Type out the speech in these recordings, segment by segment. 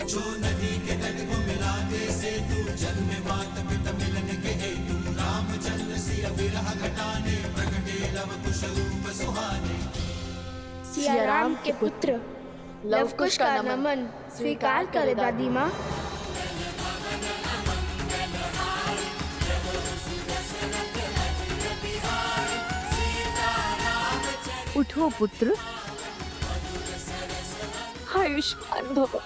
जो नदी के तट को मिला दे से तू जन्म मात पिता मिलन के हेतु रामचंद्र सिया विरह घटाने प्रगटे लव कुश रूप सुहाने। सिया राम के पुत्र लव कुश का नमन स्वीकार करे दादी माँ। उठो पुत्र, आयुष्मान भव।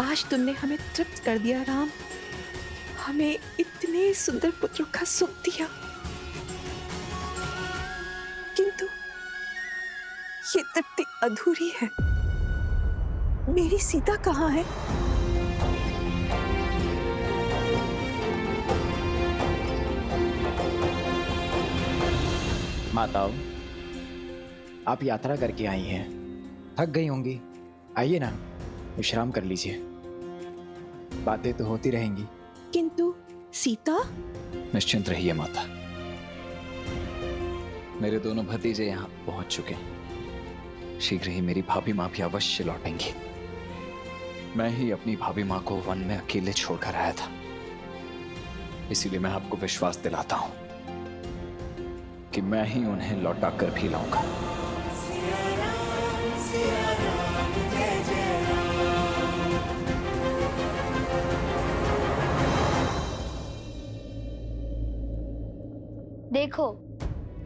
आज तुमने हमें तृप्त कर दिया राम, हमें इतने सुंदर पुत्रों का सुख दिया, किंतु ये तृप्ति अधूरी है। मेरी सीता कहाँ है? माताओं, आप यात्रा करके आई हैं, थक गई होंगी। आइए ना, विश्राम कर लीजिए, बातें तो होती रहेंगी। किंतु सीता? निश्चिंत रहिए माता, मेरे दोनों भतीजे यहाँ पहुंच चुके हैं। शीघ्र ही मेरी भाभी माँ भी अवश्य लौटेंगी। मैं ही अपनी भाभी माँ को वन में अकेले छोड़कर आया था, इसीलिए मैं आपको विश्वास दिलाता हूं कि मैं ही उन्हें लौटा कर भी लाऊंगा। देखो,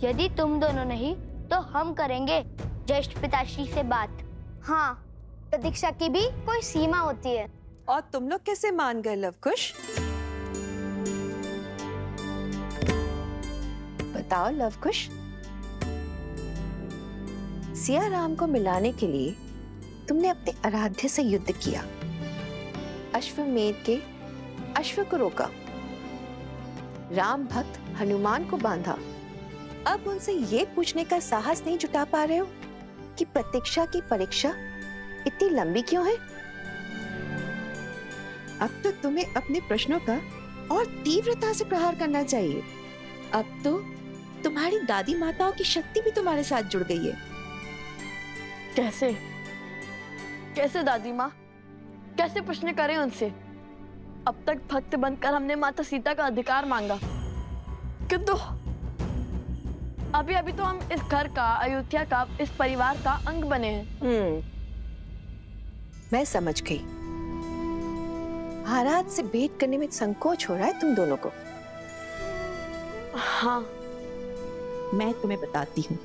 यदि तुम दोनों नहीं तो हम करेंगे ज्येष्ठ पिताश्री से बात। हाँ, प्रतीक्षा की भी कोई सीमा होती है। और तुम लोग कैसे मान गए लवकुश? बताओ लवकुश। सिया राम को मिलाने के लिए तुमने अपने आराध्य से युद्ध किया, अश्वमेध के अश्व को रोका, राम भक्त हनुमान को बांधा। अब उनसे ये पूछने का साहस नहीं जुटा पा रहे हो कि प्रतीक्षा की परीक्षा इतनी लंबी क्यों है? अब तो तुम्हें अपने प्रश्नों का और तीव्रता से प्रहार करना चाहिए। अब तो तुम्हारी दादी माताओं की शक्ति भी तुम्हारे साथ जुड़ गई है। कैसे कैसे दादी माँ, कैसे प्रश्न करें उनसे? अब तक भक्त बनकर हमने माता सीता का अधिकार मांगा, किंतु अभी अभी तो हम इस घर का, अयोध्या का, इस परिवार का अंग बने हैं। मैं समझ गई। महाराज से भेंट करने में संकोच हो रहा है तुम दोनों को। हाँ, मैं तुम्हें बताती हूँ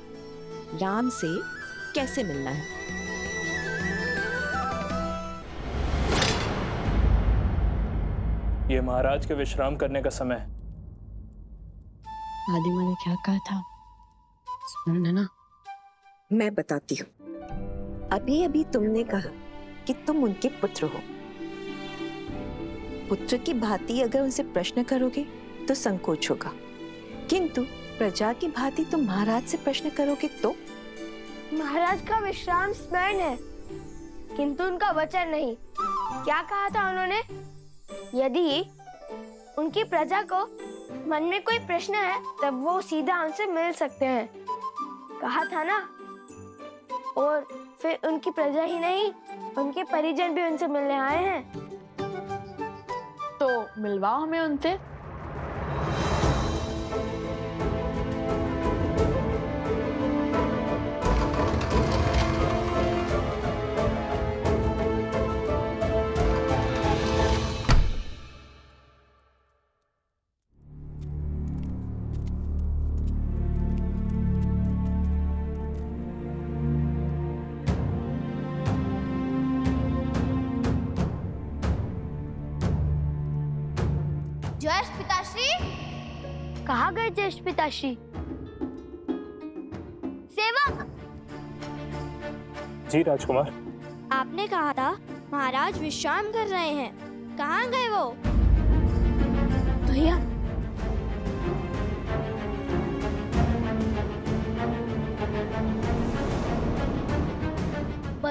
राम से कैसे मिलना है। ये महाराज के विश्राम करने का समय है। दादी माँ ने क्या कहा था स्मरण है ना? मैं बताती हूँ। अभी अभी तुमने कहा कि तुम उनके पुत्र हो। पुत्र की भांति अगर उनसे प्रश्न करोगे तो संकोच होगा, किंतु प्रजा की भांति तुम महाराज से प्रश्न करोगे तो? महाराज का विश्राम स्मरण है, किंतु उनका वचन नहीं। क्या कहा था उन्होंने? यदि उनकी प्रजा को मन में कोई प्रश्न है तब वो सीधा उनसे मिल सकते हैं, कहा था ना। और फिर उनकी प्रजा ही नहीं, उनके परिजन भी उनसे मिलने आए हैं। तो मिलवाओ हमें उनसे। ज्येष्ठ पिताश्री, कहाँ गए ज्येष्ठ पिताश्री? सेवक! जी राजकुमार। आपने कहा था महाराज विश्राम कर रहे हैं, कहाँ गए वो? भैया,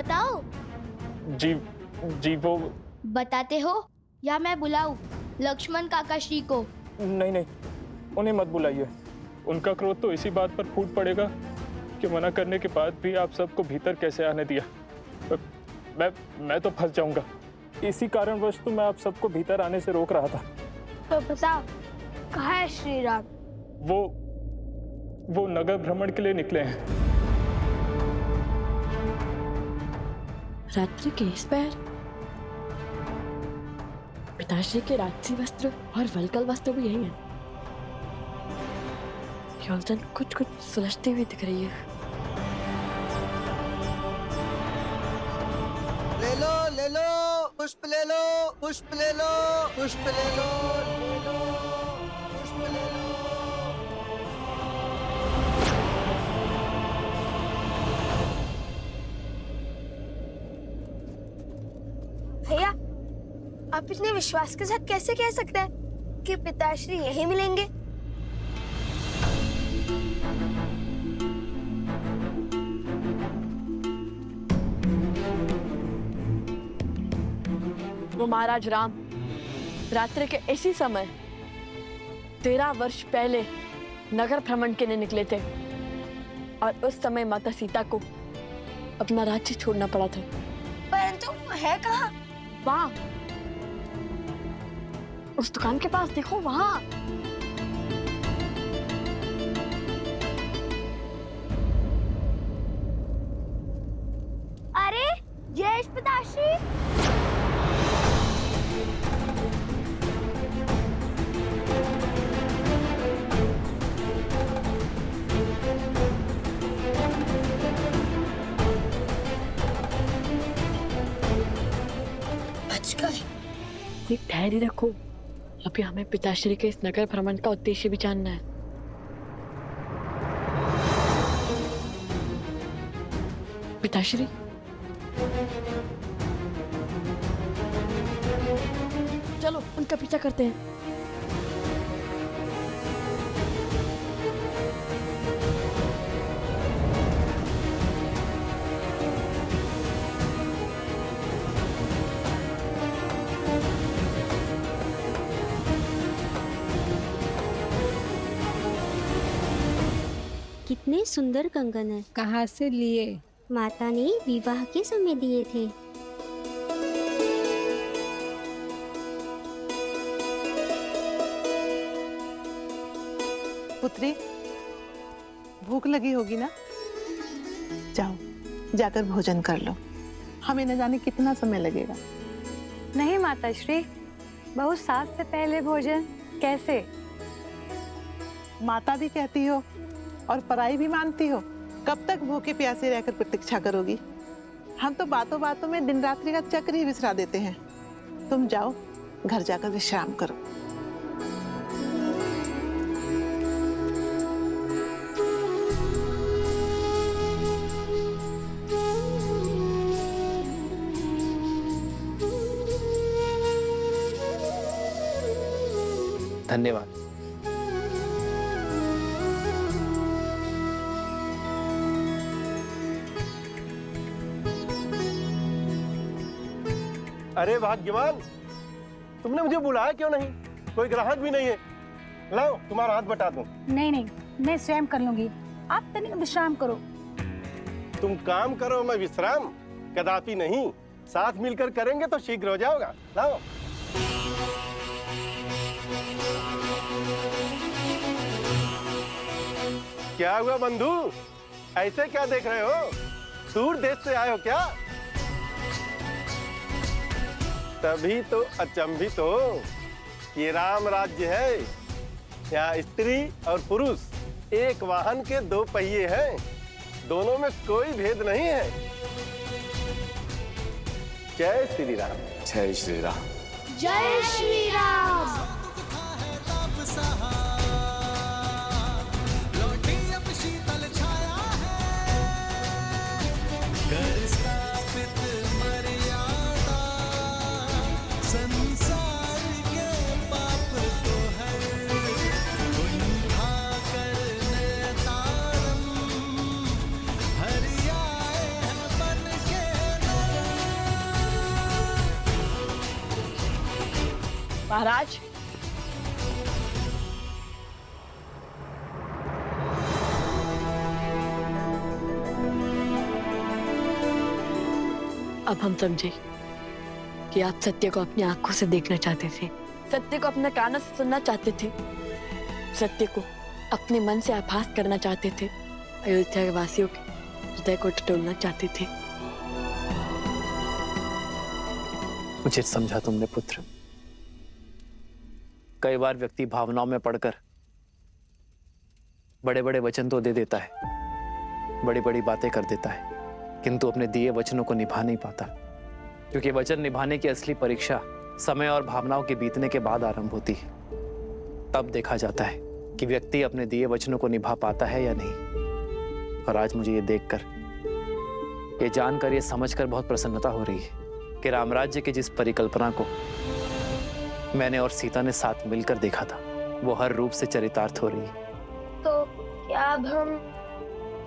बताओ। जी जी वो बताते हो या मैं बुलाऊं लक्ष्मण काका श्री को? नहीं नहीं, उन्हें मत बुलाइए। उनका क्रोध तो इसी बात पर फूट पड़ेगा कि मना करने के बाद भी आप सबको भीतर कैसे आने दिया। मैं तो फंस जाऊंगा। इसी कारणवश तो मैं आप सबको भीतर आने से रोक रहा था। तो बताओ कहाँ है श्री राम? वो नगर भ्रमण के लिए निकले हैं। रात्रि के इस पैर पिताश्री के राजसी वस्त्र और वलकल वस्त्र भी यही हैं। योलजन कुछ कुछ सुलझती हुई दिख रही है। ले लो पुष्प ले लो, पुष्प ले लो, पुष्प ले लो, पुष्प ले लो। भैया आप इतने विश्वास के साथ कैसे कह सकते हैं कि पिताश्री यहीं मिलेंगे? वो महाराज राम रात्रि के इसी समय 13 वर्ष पहले नगर भ्रमण के लिए निकले थे और उस समय माता सीता को अपना राज्य छोड़ना पड़ा था। परंतु वो है कहाँ? वहां उस दुकान के पास देखो, वहां। अरे जय पिताश्री। एक ठहरी रखो, अभी हमें पिताश्री के इस नगर भ्रमण का उद्देश्य भी जानना है। पिताश्री चलो उनका पीछा करते हैं। कितने सुंदर कंगन है। कहाँ से लिए? माता ने विवाह के समय दिए थे। पुत्री, भूख लगी होगी ना? जाओ जाकर भोजन कर लो, हमें न जाने कितना समय लगेगा। नहीं माताश्री, बहुत सास से पहले भोजन कैसे? माता भी कहती हो और पराई भी मानती हो। कब तक भूखे प्यासे रहकर प्रतीक्षा करोगी? हम तो बातों बातों में दिन रात्रि का चक्र ही विसरा देते हैं। तुम जाओ घर जाकर विश्राम करो। धन्यवाद। अरे भाग्यवान, तुमने मुझे बुलाया क्यों नहीं? कोई ग्राहक भी नहीं है। लाओ तुम्हारा हाथ बटा दूं। नहीं नहीं, मैं स्वयं कर लूंगी, आप तनिक विश्राम करो। तुम काम करो, मैं विश्राम? कदापि नहीं, साथ मिलकर करेंगे तो शीघ्र हो जाओगा। लाओ। क्या हुआ बंधु, ऐसे क्या देख रहे हो? दूर देश से आए हो क्या? तभी तो अचंभित हो। ये राम राज्य है, यहाँ स्त्री और पुरुष एक वाहन के दो पहिए हैं, दोनों में कोई भेद नहीं है। जय श्री राम। जय श्री राम। जय श्री राम। महाराज, अब हम समझे कि आप सत्य को अपनी आंखों से देखना चाहते थे, सत्य को अपने कानों से सुनना चाहते थे, सत्य को अपने मन से आभास करना चाहते थे, अयोध्या के वासियों के हृदय को टटोलना चाहते थे। उचित समझा तुमने पुत्र। कई बार व्यक्ति भावनाओं में पड़कर बड़े बड़े वचन तो दे देता है, बड़ी बड़ी बातें कर देता है, किंतु अपने दिए वचनों को निभा नहीं पाता, क्योंकि वचन निभाने की असली परीक्षा समय और भावनाओं के बीतने के बाद आरंभ होती है। तब देखा जाता है कि व्यक्ति अपने दिए वचनों को निभा पाता है या नहीं। और आज मुझे ये देखकर, ये जानकर, ये समझकर बहुत प्रसन्नता हो रही है कि रामराज्य की जिस परिकल्पना को मैंने और सीता ने साथ मिलकर देखा था, वो हर रूप से चरितार्थ हो रही है। तो क्या अब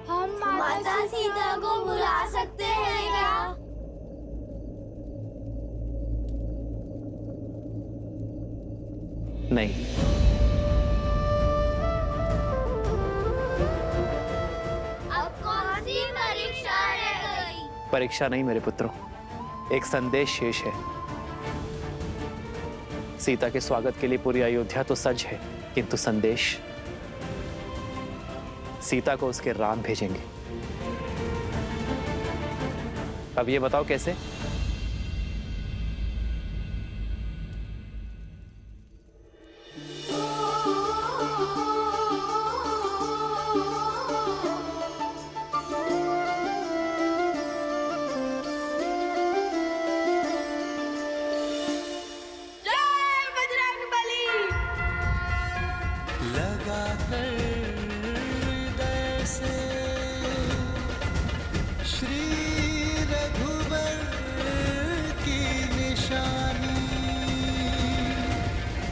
हम माता सीता को बुला सकते हैं क्या? नहीं, अब कौन सी परीक्षा रह गई? परीक्षा नहीं मेरे पुत्रों, एक संदेश शेष है। सीता के स्वागत के लिए पूरी अयोध्या तो सज है, किंतु संदेश सीता को उसके राम भेजेंगे। अब ये बताओ कैसे?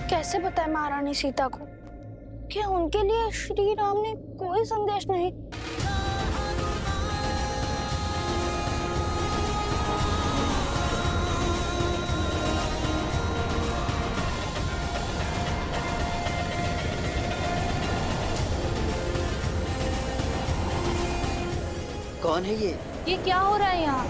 कैसे बताए महारानी सीता को कि उनके लिए श्री राम ने कोई संदेश नहीं? कौन है ये क्या हो रहा है यहाँ?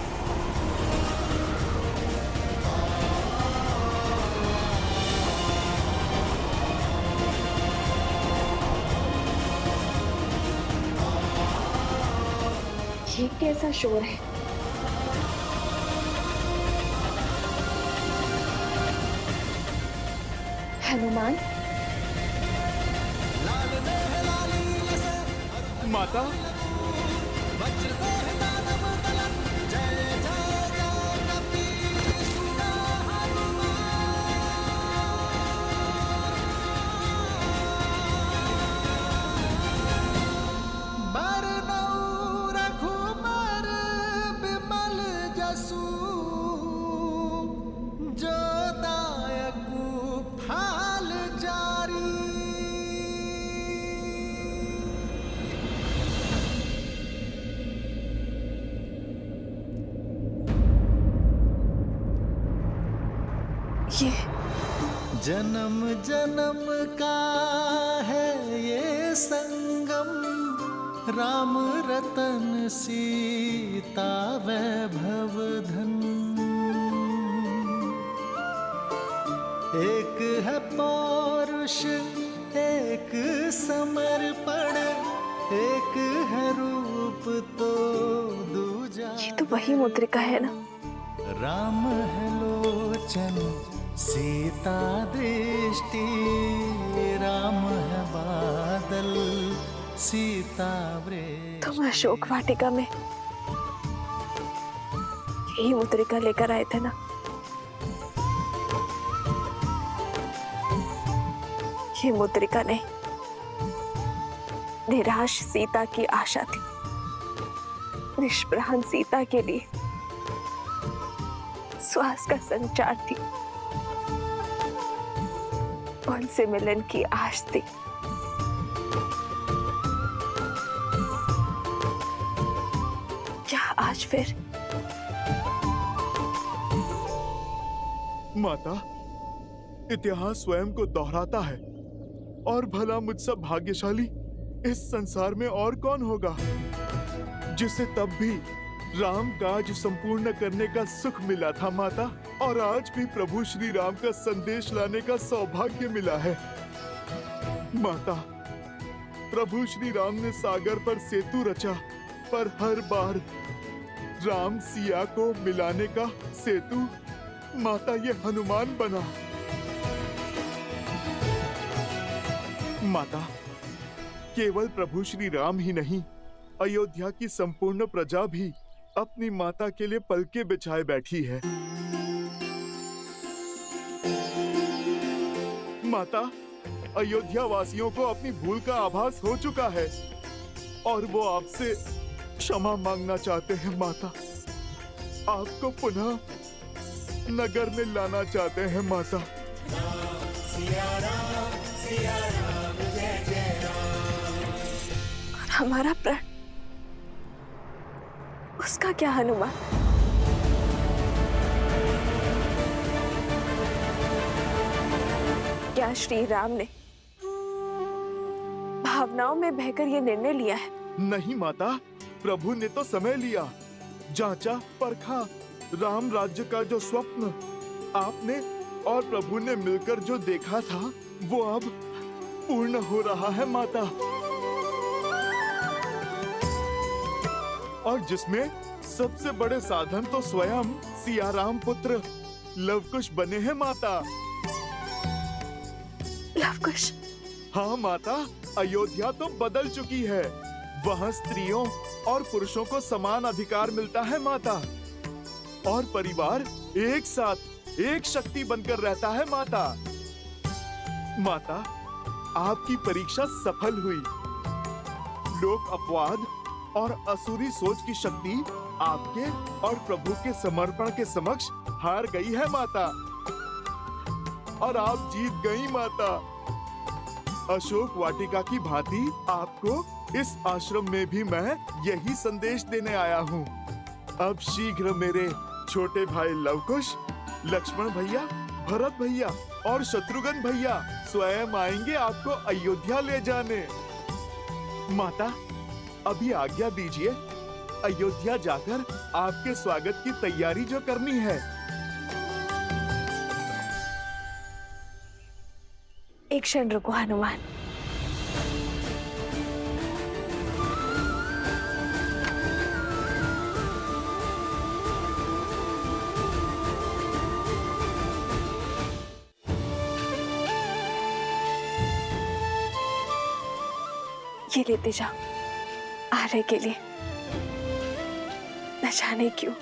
ये कैसा शोर है? हनुमान, माता, ये जन्म जन्म का है ये संगम, राम रतन सीता वैभव धन। एक है पौरुष, एक समर्पण, एक है रूप तो दूजा। ये तो वही मुद्रिका है ना? राम है लोचन, सीता दृष्टि, राम है बादल, सीता वृक्ष। तुम अशोक वाटिका में यही मुद्रिका लेकर आए थे ना? ये मुद्रिका नहीं, निराश सीता की आशा थी, निष्प्राण सीता के लिए श्वास का संचार थी, उनसे मिलन की आश थी। क्या आज फिर? माता, इतिहास स्वयं को दोहराता है। और भला मुझसे भाग्यशाली इस संसार में और कौन होगा जिसे तब भी राम काज संपूर्ण करने का सुख मिला था माता, और आज भी प्रभु श्री राम का संदेश लाने का सौभाग्य मिला है। माता, प्रभु श्री राम ने सागर पर सेतु रचा, पर हर बार राम सिया को मिलाने का सेतु माता ये हनुमान बना। माता, केवल प्रभु श्री राम ही नहीं, अयोध्या की संपूर्ण प्रजा भी अपनी माता के लिए पलके बिछाए बैठी है। माता, अयोध्या वासियों को अपनी भूल का आभास हो चुका है और वो आपसे क्षमा मांगना चाहते हैं। माता, आपको पुनः नगर में लाना चाहते हैं। माता, और हमारा प्राण, उसका क्या हनुमान? क्या श्री राम ने भावनाओं में बहकर ये निर्णय लिया है? नहीं माता, प्रभु ने तो समय लिया, जांचा परखा। राम राज्य का जो स्वप्न आपने और प्रभु ने मिलकर जो देखा था, वो अब पूर्ण हो रहा है माता। और जिसमें सबसे बड़े साधन तो स्वयं सियाराम पुत्र लवकुश बने हैं माता। लवकुश? हाँ माता, अयोध्या तो बदल चुकी है। वहाँ स्त्रियों और पुरुषों को समान अधिकार मिलता है माता, और परिवार एक साथ एक शक्ति बनकर रहता है माता। माता, आपकी परीक्षा सफल हुई। लोक अपवाद और असुरी सोच की शक्ति आपके और प्रभु के समर्पण के समक्ष हार गई है माता, और आप जीत गई माता। अशोक वाटिका की भांति आपको इस आश्रम में भी मैं यही संदेश देने आया हूँ। अब शीघ्र मेरे छोटे भाई लवकुश, लक्ष्मण भैया, भरत भैया और शत्रुघ्न भैया स्वयं आएंगे आपको अयोध्या ले जाने। माता, अभी आज्ञा दीजिए, अयोध्या जाकर आपके स्वागत की तैयारी जो करनी है। एक क्षण रुको हनुमान। ये लेते जाओ आर्य के लिए। न जाने क्यों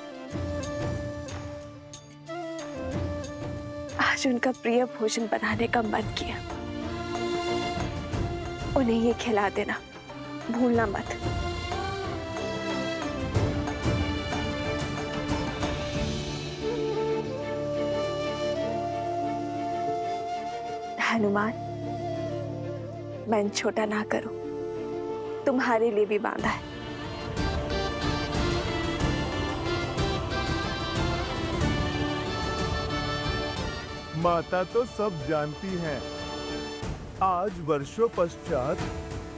आज उनका प्रिय भोजन बनाने का मन किया। उन्हें ये खिला देना, भूलना मत। हनुमान, मन छोटा ना करो, तुम्हारे लिए भी बांधा है। माता तो सब जानती हैं। आज वर्षों पश्चात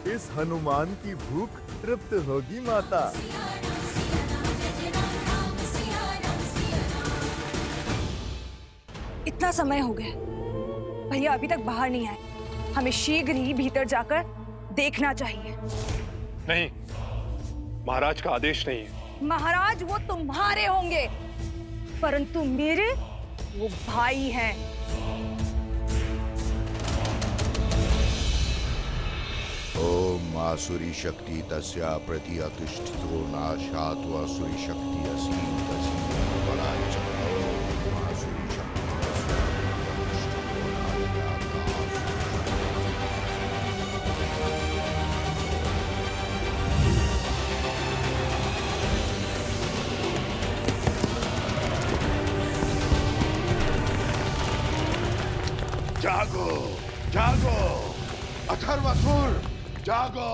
इस हनुमान की भूख तृप्त होगी माता। इतना समय हो गया, भैया अभी तक बाहर नहीं आए। हमें शीघ्र ही भीतर जाकर देखना चाहिए। नहीं, महाराज का आदेश नहीं है। महाराज वो तुम्हारे होंगे, परंतु मेरे वो भाई हैं। ओम आसुरी शक्ति तस्या प्रति अतिष्ठितो नाशात् आसुरी शक्ति असीम तसीम बलाय च। ओम आसुरी शक्ति तस्या जागो, जागो, अथर्वसुर, जागो।